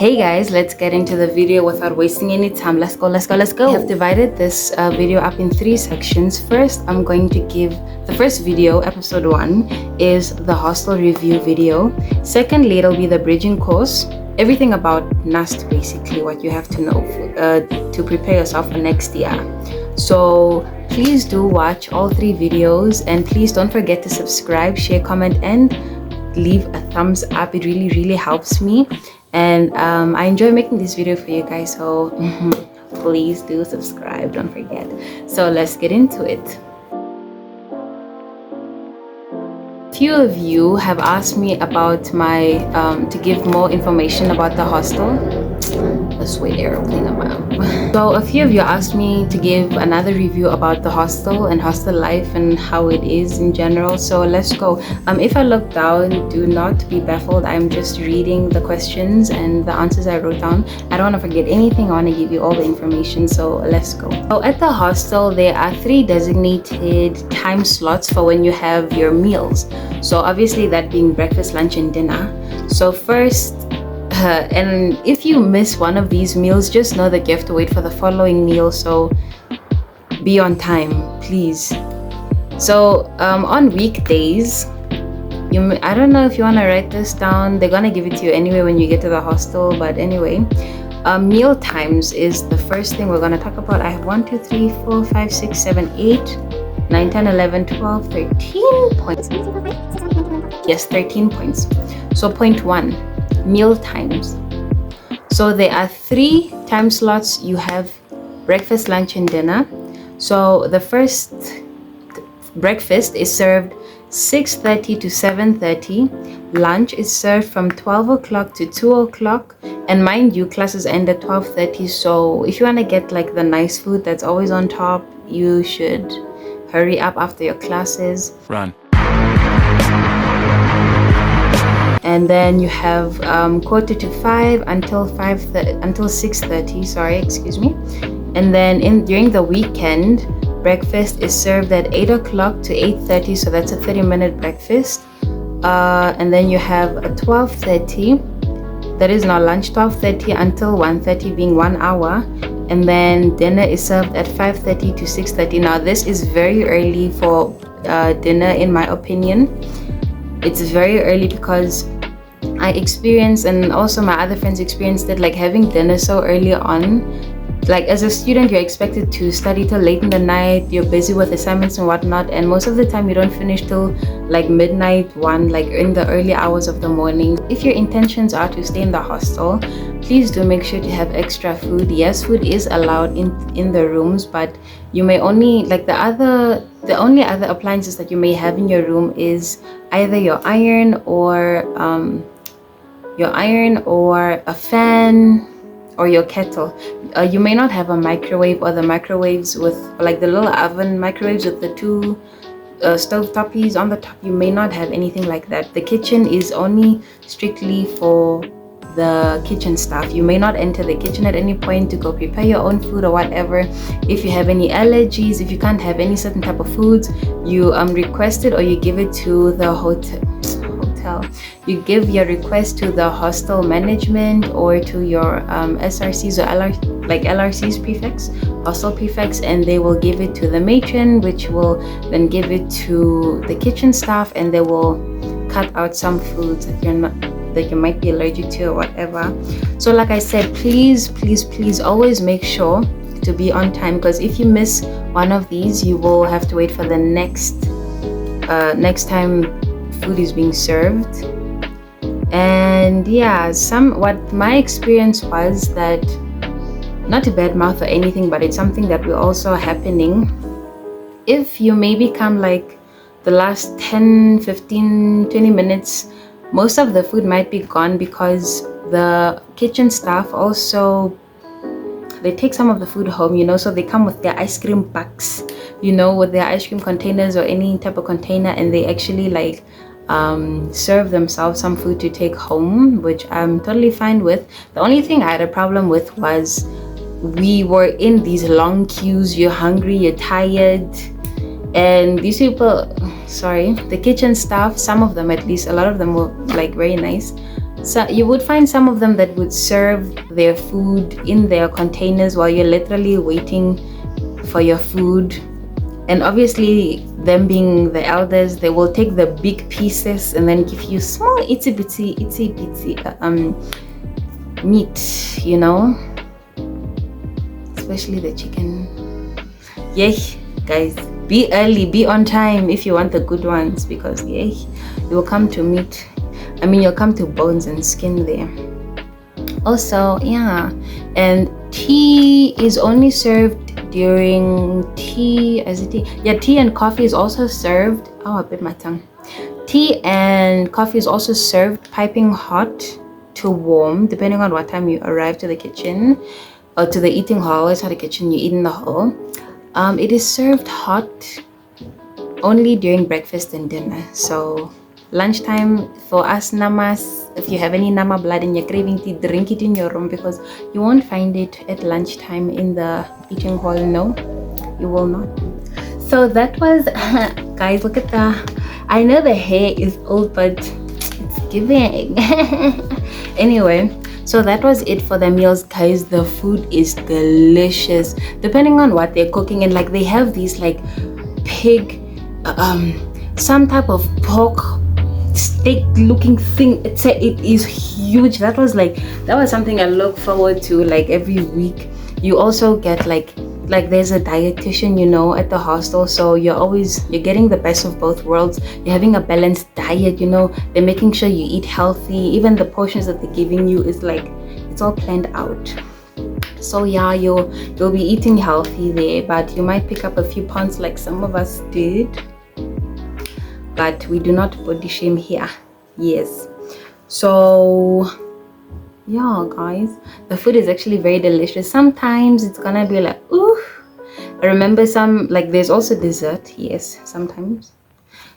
Hey guys, let's get into the video without wasting any time. Let's go. I have divided this video up in 3 sections. First, I'm going to give the first video, episode 1, is the hostel review video. Secondly, it'll be the bridging course, everything about NUST, basically what you have to know to prepare yourself for next year. So please do watch all 3 videos, and please don't forget to subscribe, share, comment, and leave a thumbs up. It really helps me, and I enjoy making this video for you guys, so please do subscribe, don't forget. So let's get into it. Few of you have asked me about my to give more information about the hostel. Let's wait, aeroplane about. So a few of you asked me to give another review about the hostel and hostel life and how it is in general. So let's go. If I look down, do not be baffled. I'm just reading the questions and the answers I wrote down. I don't want to forget anything. I want to give you all the information, so let's go. So at the hostel, there are 3 designated time slots for when you have your meals. So obviously that being breakfast, lunch, and dinner. So first, and if you miss one of these meals, just know that you have to wait for the following meal, so be on time, please. So on weekdays, I don't know if you want to write this down. They're gonna give it to you anyway when you get to the hostel, but anyway, meal times is the first thing we're gonna talk about. I have 1 2 3 4 5 6 7 8 9 10 11 12 13 points. Yes, 13 points. So point 1, meal times. So there are 3 time slots. You have breakfast, lunch, and dinner. So the first breakfast is served 6:30 to 7:30. Lunch is served from 12 o'clock to 2 o'clock, and mind you, classes end at 12:30. So if you want to get like the nice food that's always on top, you should hurry up after your classes. Run. And then you have 4:45 until 6:30. Sorry, excuse me. And then during the weekend, breakfast is served at 8 o'clock to 8:30. So that's a 30-minute breakfast. And then you have a 12:30. That is not lunch. 12:30 until 1:30, being 1 hour. And then dinner is served at 5:30 to 6:30. Now this is very early for dinner, in my opinion. It's very early because I experienced, and also my other friends experienced it, like having dinner so early on. Like as a student, you're expected to study till late in the night. You're busy with assignments and whatnot, and most of the time you don't finish till like midnight, 1, like in the early hours of the morning. If your intentions are to stay in the hostel, please do make sure to have extra food. Yes, food is allowed in the rooms, but you may only, like the only other appliances that you may have in your room is either your iron or a fan or your kettle. You may not have a microwave, or the microwaves with like the little oven microwaves with the 2 stove toppies on the top. You may not have anything like that. The kitchen is only strictly for the kitchen staff. You may not enter the kitchen at any point to go prepare your own food or whatever. If you have any allergies, if you can't have any certain type of foods, you request it, or you give it to the hotel. You give your request to the hostel management or to your SRCs or LRCs prefects, hostel prefects, and they will give it to the matron, which will then give it to the kitchen staff, and they will cut out some foods that you might be allergic to or whatever. So like I said, please always make sure to be on time, because if you miss one of these, you will have to wait for the next time food is being served. And yeah, what my experience was, that, not to badmouth or anything, but it's something that will also happening. If you maybe come like the last 10, 15, 20 minutes, most of the food might be gone, because the kitchen staff also, they take some of the food home, so they come with their ice cream packs, with their ice cream containers or any type of container, and they actually like serve themselves some food to take home, which I'm totally fine with. The only thing I had a problem with was we were in these long queues. You're hungry, you're tired, and these people, sorry, the kitchen staff, some of them at least, a lot of them were like very nice, So you would find some of them that would serve their food in their containers while you're literally waiting for your food. And obviously, them being the elders, they will take the big pieces and then give you small itsy bitsy meat, you know, especially the chicken. Yeah, guys, be early, be on time if you want the good ones, because yeah, you will come to meat. I mean, you'll come to bones and skin there. Also, yeah, and tea is only served during tea. Tea and coffee is also served. Oh, I bit my tongue. Tea and coffee is also served piping hot to warm, depending on what time you arrive to the kitchen or to the eating hall. It's not a kitchen, you eat in the hall. It is served hot only during breakfast and dinner. So lunchtime for us namas, if you have any nama blood and you're craving tea, drink it in your room, because you won't find it at lunchtime in the eating hall. No, you will not. So that was guys, look at I know the hair is old, but it's giving. Anyway, so that was it for the meals, guys. The food is delicious depending on what they're cooking, and like they have these like pig some type of pork steak looking thing. It is huge. That was something I look forward to like every week. You also get like there's a dietitian, you know, at the hostel, so you're getting the best of both worlds. You're having a balanced diet, you know. They're making sure you eat healthy. Even the portions that they're giving you is like, it's all planned out. So yeah, you'll be eating healthy there, but you might pick up a few pounds like some of us did. But we do not body shame here. Yes. So yeah, guys, the food is actually very delicious. Sometimes it's gonna be like, ooh. I remember some, like, there's also dessert. Yes, sometimes.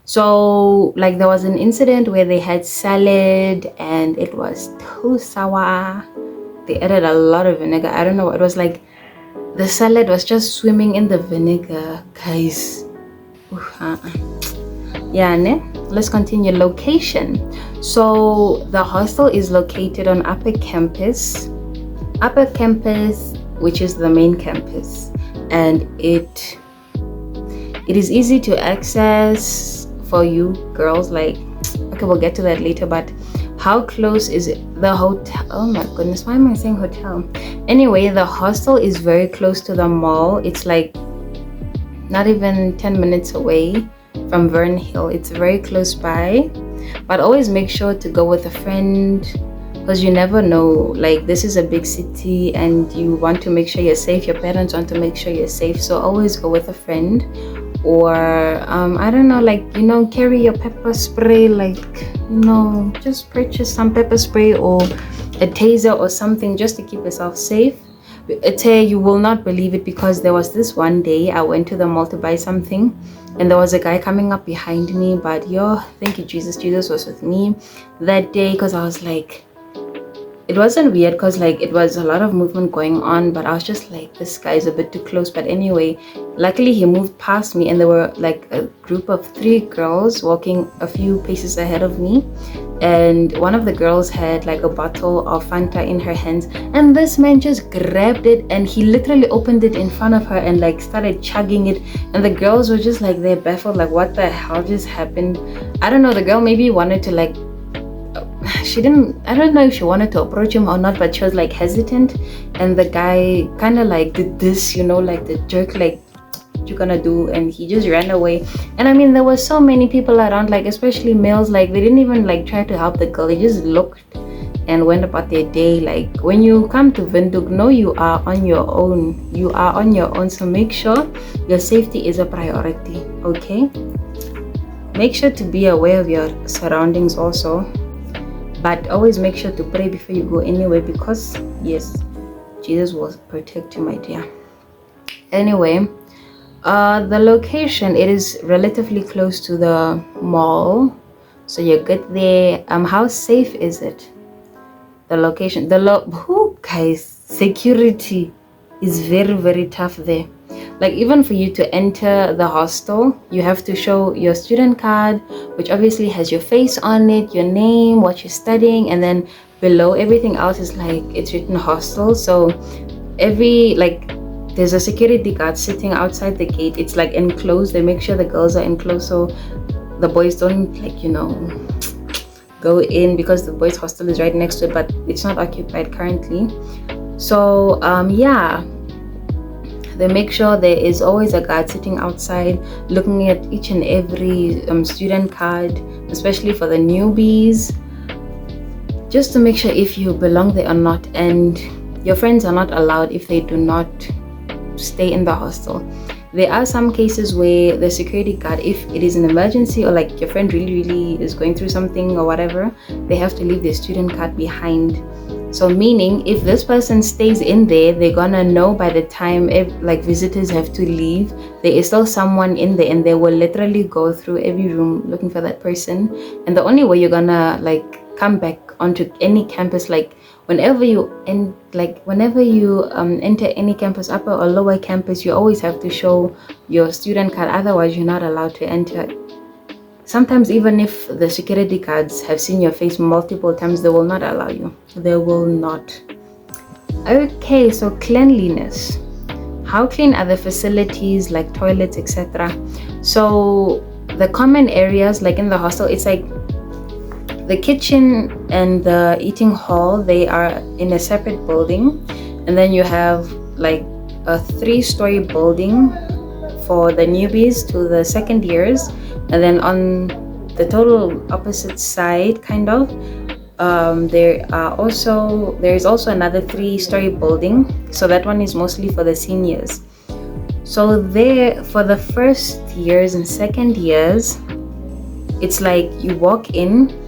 So like there was an incident where they had salad and it was too sour. They added a lot of vinegar. I don't know, it was like the salad was just swimming in the vinegar, guys. Yeah, ne? Let's continue. Location. So the hostel is located on Upper Campus, which is the main campus, and it is easy to access for you girls. Like, okay, we'll get to that later, but how close is it? The hotel, oh my goodness, why am I saying hotel? Anyway, the hostel is very close to the mall. It's like not even 10 minutes away from Vern Hill. It's very close by, but always make sure to go with a friend, because you never know, like this is a big city and you want to make sure you're safe. Your parents want to make sure you're safe, so always go with a friend. Or I don't know, like, you know, carry your pepper spray, like, you know, just purchase some pepper spray or a taser or something just to keep yourself safe. You will not believe it, because there was this one day I went to the mall to buy something and there was a guy coming up behind me, but thank you Jesus was with me that day, because I was like, it wasn't weird because like it was a lot of movement going on, but I was just like, this guy is a bit too close. But anyway, luckily he moved past me and there were like a group of 3 girls walking a few paces ahead of me, and one of the girls had like a bottle of Fanta in her hands, and this man just grabbed it and he literally opened it in front of her and like started chugging it, and the girls were just like, they're baffled, like what the hell just happened. I don't know, the girl maybe wanted to like, I don't know if she wanted to approach him or not, but she was like hesitant, and the guy kind of like did this, you know, like the jerk, like, what you gonna do, and he just ran away. And I mean, there were so many people around, like especially males, like they didn't even like try to help the girl. They just looked and went about their day. Like, when you come to Windhoek, know you are on your own, so make sure your safety is a priority. Okay, make sure to be aware of your surroundings also, but always make sure to pray before you go anywhere, because yes, Jesus will protect you, my dear. Anyway, the location, it is relatively close to the mall, so you're good there. How safe is it? The location, guys, security is very, very tough there. like even for you to enter the hostel, you have to show your student card, which obviously has your face on it, your name, what you're studying, and then below everything else is like it's written hostel. So every like there's a security guard sitting outside the gate. It's like enclosed. They make sure the girls are enclosed so the boys don't like go in, because the boys hostel is right next to it, but it's not occupied currently. So yeah, they make sure there is always a guard sitting outside looking at each and every student card, especially for the newbies, just to make sure if you belong there or not. And your friends are not allowed if they do not stay in the hostel. There are some cases where the security guard, if it is an emergency or like your friend really is going through something or whatever, they have to leave their student card behind. So meaning if this person stays in there, they're gonna know by the time like visitors have to leave, there is still someone in there, and they will literally go through every room looking for that person. And the only way you're gonna like come back onto any campus, like whenever you enter any campus, upper or lower campus, you always have to show your student card, otherwise you're not allowed to enter. Sometimes even if the security guards have seen your face multiple times, they will not allow you. They will not. Okay, so cleanliness. How clean are the facilities, like toilets, etc.? So the common areas, like in the hostel, it's like the kitchen and the eating hall, they are in a separate building, and then you have like a 3-story building for the newbies to the second years, and then on the total opposite side there is also another 3-story building, so that one is mostly for the seniors. So there, for the first years and second years, it's like you walk in.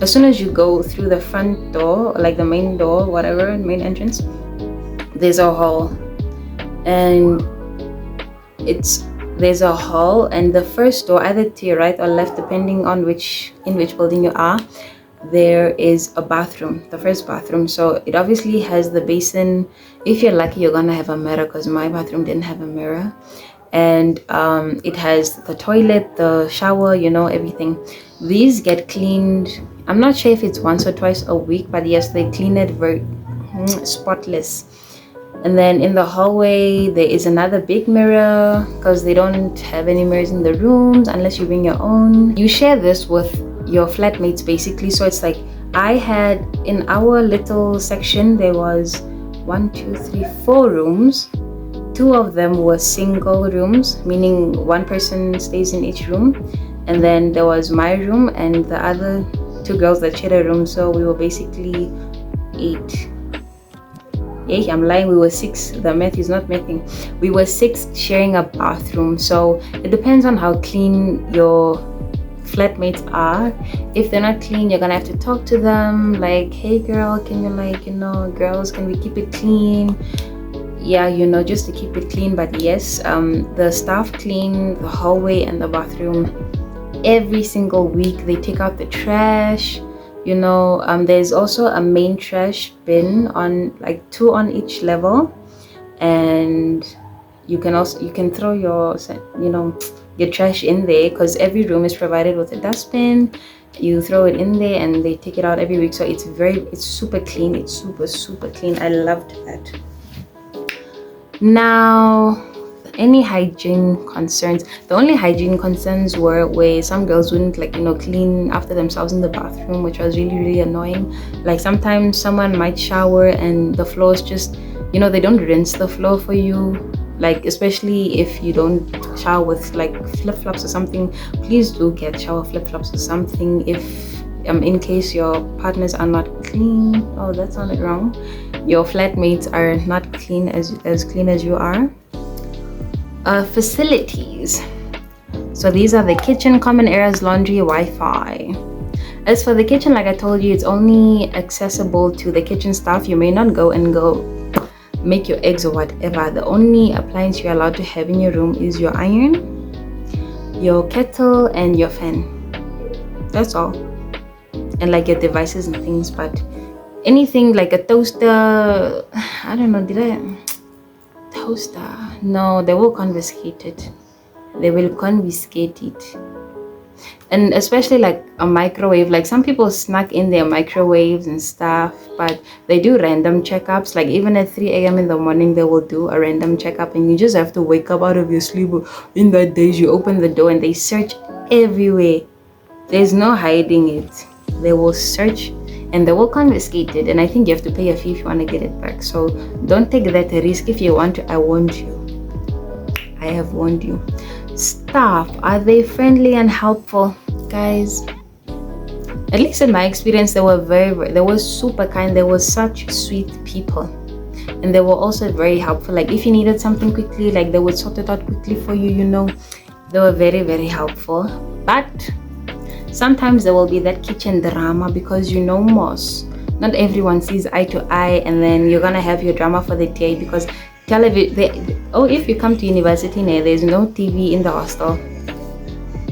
As soon as you go through the front door, like the main door, whatever, main entrance, there's a hall. And there's a hall, and the first door, either to your right or left, depending on in which building you are, there is a bathroom, the first bathroom. So it obviously has the basin. If you're lucky, you're gonna have a mirror, because my bathroom didn't have a mirror. And it has the toilet, the shower, everything. These get cleaned, I'm not sure if it's once or twice a week, but yes, they clean it very spotless. And then in the hallway there is another big mirror, because they don't have any mirrors in the rooms unless you bring your own. You share this with your flatmates basically. So it's like, I had in our little section, there was 4 rooms. 2 of them were single rooms, meaning one person stays in each room, and then there was my room and the other 2 girls that shared a room. So we were basically 8. Yeah, I'm lying, we were 6. The math is not mathing. We were 6 sharing a bathroom. So it depends on how clean your flatmates are. If they're not clean, you're gonna have to talk to them like, hey girl, can you girls, can we keep it clean? Yeah, just to keep it clean. But yes, the staff clean the hallway and the bathroom every single week. They take out the trash. There's also a main trash bin on like 2 on each level, and you can throw your trash in there, because every room is provided with a dustbin. You throw it in there and they take it out every week. So it's super clean. It's super clean. I loved that. Now, any hygiene concerns? The only hygiene concerns were where some girls wouldn't clean after themselves in the bathroom, which was really annoying. Like sometimes someone might shower and the floors just they don't rinse the floor for you, like especially if you don't shower with like flip-flops or something. Please do get shower flip-flops or something, if in case your partners are not clean. Oh, that sounded wrong. Your flatmates are not clean as clean as you are. Facilities. So these are the kitchen, common areas, laundry, Wi-Fi. As for the kitchen, like I told you, it's only accessible to the kitchen staff. You may not go make your eggs or whatever. The only appliance you're allowed to have in your room is your iron, your kettle, and your fan. That's all. And like your devices and things. But anything like a toaster, I don't know, toaster. No, they will confiscate it. They will confiscate it. And especially like a microwave, like some people snack in their microwaves and stuff, but they do random checkups. Like even at 3 a.m. in the morning, they will do a random checkup, and you just have to wake up out of your sleep. In that days, you open the door and they search everywhere. There's no hiding it. They will search and they will confiscate it. And I think you have to pay a fee if you want to get it back. So don't take that risk. If you want to, I warned you. I have warned you. Staff, are they friendly and helpful? Guys, at least in my experience, they were super kind. They were such sweet people, and they were also very helpful. Like if you needed something quickly, like they would sort it out quickly for you, you know. They were very, very helpful. But sometimes there will be that kitchen drama, because you know, most not everyone sees eye to eye, and then you're gonna have your drama for the day because television. If you come to university now, there's no TV in the hostel.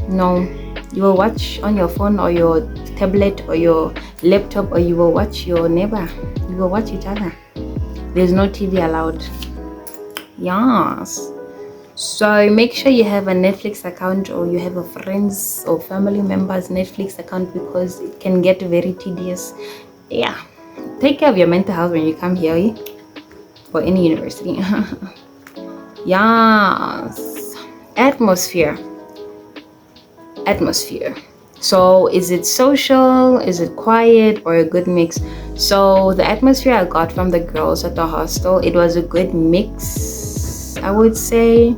No, you will watch on your phone or your tablet or your laptop, or you will watch your neighbor. You will watch each other. There's no TV allowed. Yes. So make sure you have a Netflix account, or you have a friends or family members Netflix account, because it can get very tedious. Yeah. Take care of your mental health when you come here, for any university. Yes. Atmosphere. So is it social, is it quiet, or a good mix? So the atmosphere I got from the girls at the hostel, it was a good mix, I would say.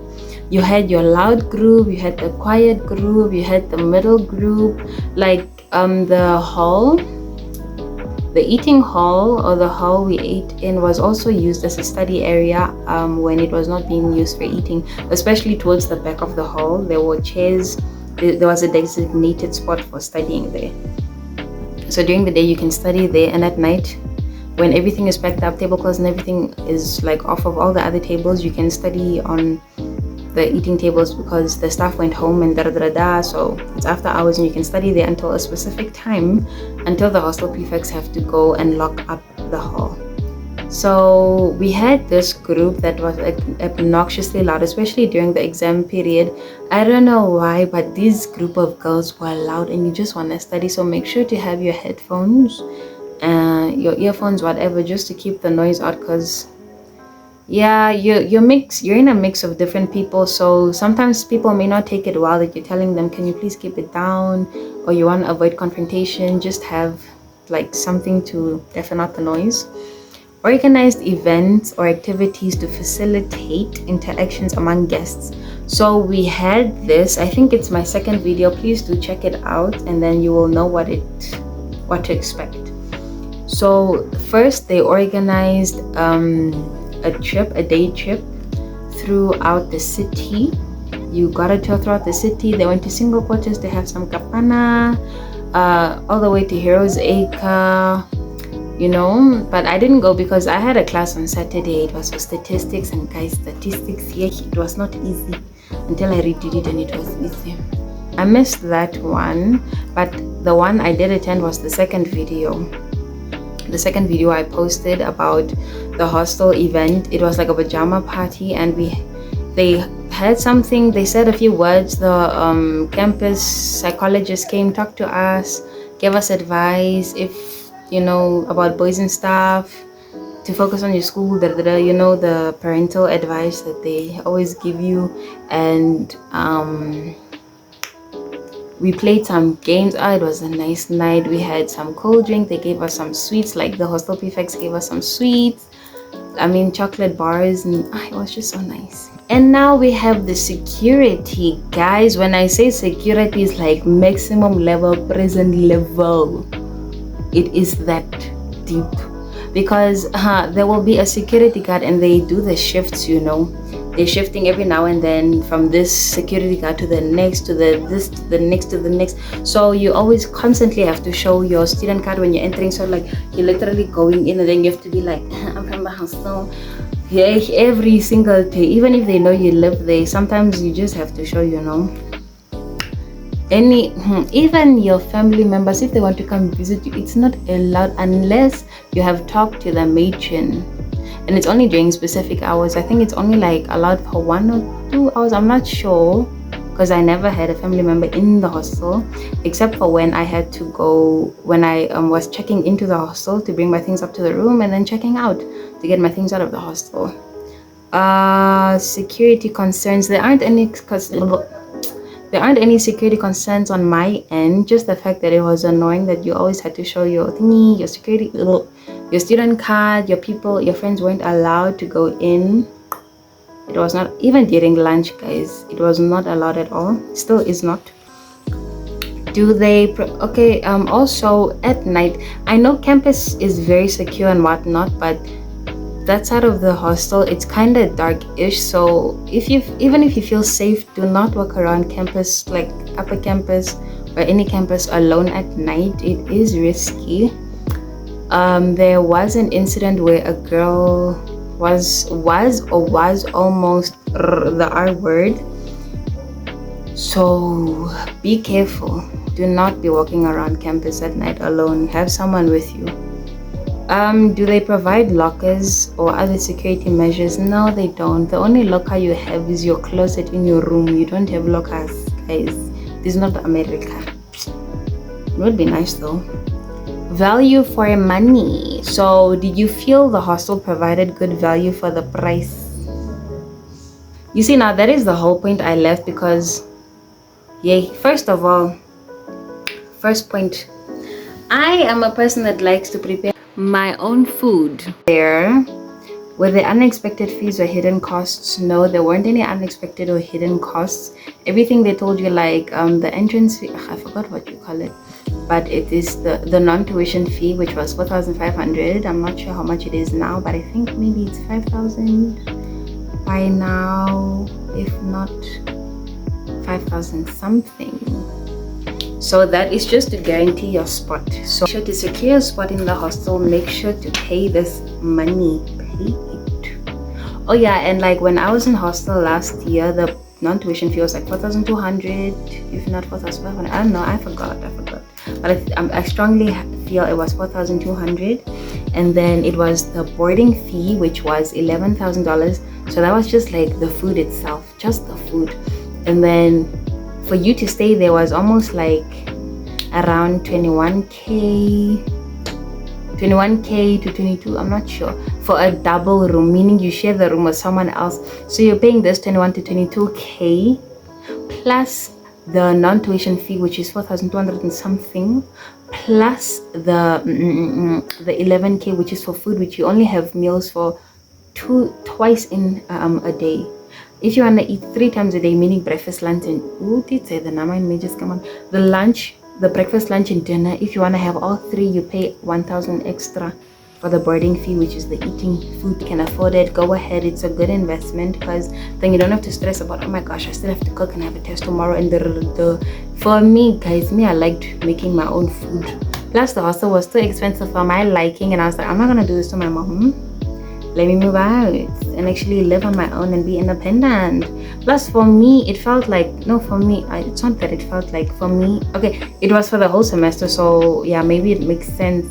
You had your loud group, you had the quiet group, you had the middle group. Like the eating hall, or the hall we ate in, was also used as a study area when it was not being used for eating, especially towards the back of the hall. There were chairs. There was a designated spot for studying there. So during the day you can study there, and at night when everything is packed up, tablecloths and everything is like off of all the other tables, you can study on the eating tables, because the staff went home and so it's after hours, and you can study there until a specific time, until the hostel prefects have to go and lock up the hall. So we had this group that was obnoxiously loud, especially during the exam period. I don't know why, but this group of girls were loud, and you just want to study. So make sure to have your headphones, your earphones, whatever, just to keep the noise out, because yeah, you're in a mix of different people. So sometimes people may not take it well that you're telling them, can you please keep it down, or you want to avoid confrontation. Just have like something to deafen out the noise. Organized events or activities to facilitate interactions among guests. So we had this, I think it's my second video, please do check it out, and then you will know what to expect. So first they organized a day trip throughout the city. You got a tour throughout the city. They went to Singapore just to have some kapana, all the way to Heroes Acre, you know. But I didn't go because I had a class on Saturday. It was for statistics, and guys, statistics here, it was not easy until I redid it, and it was easy. I missed that one, but the one I did attend was the second video. The second video I posted about the hostel event. It was like a pajama party, and they had something. They said a few words. The campus psychologist came, talked to us, gave us advice, if you know, about boys and stuff, to focus on your school, you know, the parental advice that they always give you. And we played some games. It was a nice night. We had some cold drink. They gave us some sweets, like the hostel prefects gave us some sweets, chocolate bars, and it was just so nice. And now we have the security, guys. When I say security, is like maximum level, prison level. It is that deep, because there will be a security guard, and they do the shifts, you know. They're shifting every now and then from this security guard to the next, to the next, to the next. So you always constantly have to show your student card when you're entering. So like you're literally going in, and then you have to be like, I'm from the hostel. Yeah, every single day, even if they know you live there, sometimes you just have to show, you know. Even your family members, if they want to come visit you, it's not allowed unless you have talked to the matron. and it's only during specific hours. I think it's only like allowed for 1 or 2 hours, I'm not sure, because I never had a family member in the hostel, except for when I had to go, when I was checking into the hostel to bring my things up to the room, and then checking out to get my things out of the hostel. Security concerns, there aren't any, because there aren't any security concerns on my end, just the fact that it was annoying that you always had to show your thingy, your security, your student card, your people, your friends weren't allowed to go in. It was not, even during lunch, guys, it was not allowed at all, still is not. Do they okay, also at night, I know campus is very secure and whatnot, but that side of the hostel, it's kind of dark-ish, so even if you feel safe, do not walk around campus, like upper campus or any campus, alone at night. It is risky. There was an incident where a girl was almost the R word, so be careful. Do not be walking around campus at night alone. Have someone with you. Do they provide lockers or other security measures? No, they don't. The only locker you have is your closet in your room. You don't have lockers, guys. This is not America. It would be nice though. Value for money. So did you feel the hostel provided good value for the price? You see, now that is the whole point I left, because first of all, first point, I am a person that likes to prepare my own food. Were there unexpected fees or hidden costs? No, there weren't any unexpected or hidden costs. Everything they told you, like the entrance fee, I forgot what you call it, but it is the non-tuition fee, which was 4,500. I'm not sure how much it is now, but I think maybe it's 5,000 by now, if not 5,000 something. So that is just to guarantee your spot. So make sure to secure a spot in the hostel. Make sure to pay this money. Pay it. Oh yeah, and like when I was in hostel last year, the non-tuition fee was like 4,200, if not 4,500. I don't know. I forgot. But I strongly feel it was 4,200, and then it was the boarding fee, which was $11,000. So that was just like the food itself, just the food, and then for you to stay there was almost like around 21k to 22, I'm not sure, for a double room, meaning you share the room with someone else. So you're paying this 21 to 22k plus the non-tuition fee, which is 4,200 and something, plus the 11k, which is for food, which you only have meals for twice in a day. If you want to eat 3 times a day, meaning breakfast, lunch, and the lunch, the breakfast, lunch, and dinner, if you want to have all 3, you pay 1,000 extra for the boarding fee, which is the eating food. Can afford it, go ahead. It's a good investment, because then you don't have to stress about, oh my gosh, I still have to cook and have a test tomorrow, and for me, guys, I liked making my own food. Plus the hostel was too expensive for my liking, and I was like, I'm not gonna do this to my mom. Let me move out and actually live on my own and be independent. Plus for me, it felt like, no, for me, it's not that it felt like, for me, okay, it was for the whole semester, so yeah, maybe it makes sense